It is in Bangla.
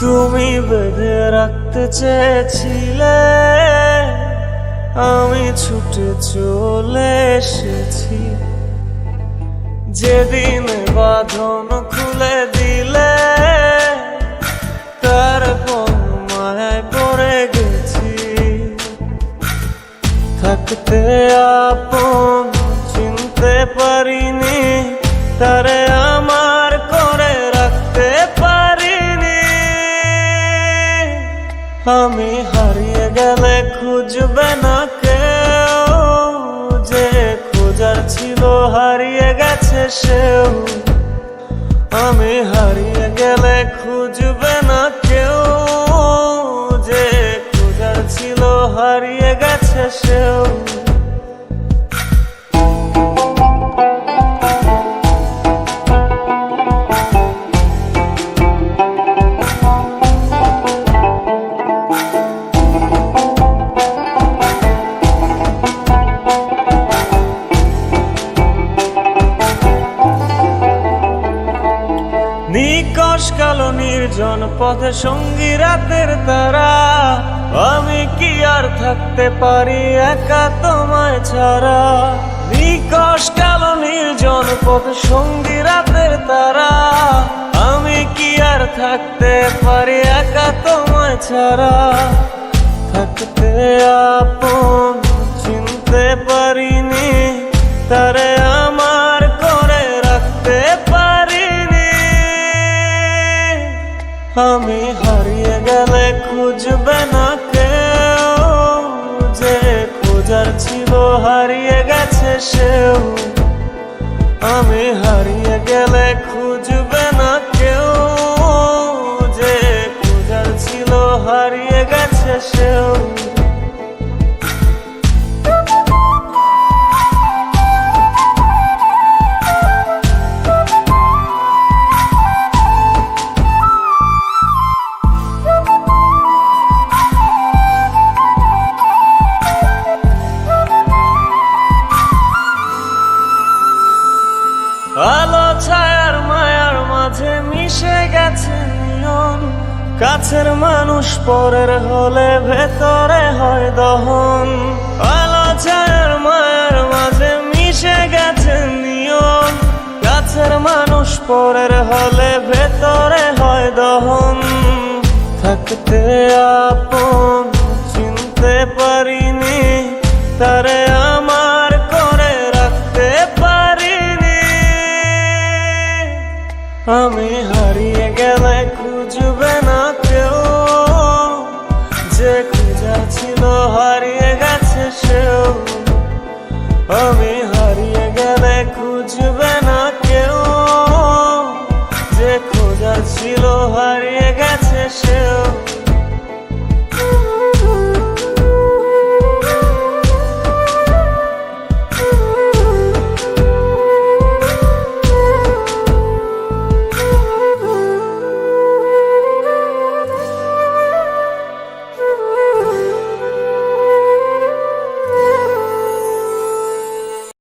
তুমি বেঁধে রাখতে চেয়েছিলে, আমি ছুটে চলে এসেছি। যেদিন বাঁধন খুলে দিলে, তারপর মায়ায় পড়ে গেছি। থাকতে আপন চিনতে পারিনি, তারে আমার করে রাখতে পারিনি। আমি হারিয়ে গেলে খুঁজবে না কেউ, যে খোঁজার ছিল হারিয়ে গেছে সেও। আমি হারিয়ে গেলে খুঁজবে না কেউ, যে খোঁজার ছিল হারিয়ে গেছে সেও। নিকশ কালো নির্জন পথে সঙ্গী রাতের তারা, আমি কি আর থাকতে পারি একা তোমায় ছাড়া। নিকশ কালো নির্জন পথে সঙ্গী রাতের তারা, আমি কি আর থাকতে পারি একা তোমায় ছাড়া। থাকতে আপন চিনতে পারিনি, তারে আমার করে রাখতে পারিনি। আমি হারিয়ে গেলে খুঁজবে না কেউ, যে খোঁজার ছিল হারিয়ে গেছে সেও। আমি হারিয়ে গেলে খুঁজবে না কেউ, যে খোঁজার ছিল হারিয়ে গেছে সেও। আলো ছায়ার মায়ার মাঝে মিশে গেছে নিয়ন, কাছের মানুষ পরের হলে ভেতরে হয় দহন। আলো ছায়ার মায়ার মাঝে মিশে গেছে নিয়ন, কাছের মানুষ পরের হলে ভেতরে হয় দহন। থাকতে আপন চিনতে পারিনি, তারে আমার করে রাখতে পারিনি। আমি হারিয়ে গেলে খুঁজবে না কেউ, যে খোঁজা ছিল হারিয়ে গেছে সেও। আমি হারিয়ে গেলে খুঁজবে না কেউ, যে খোঁজা ছিল হারিয়ে গেছে সেও।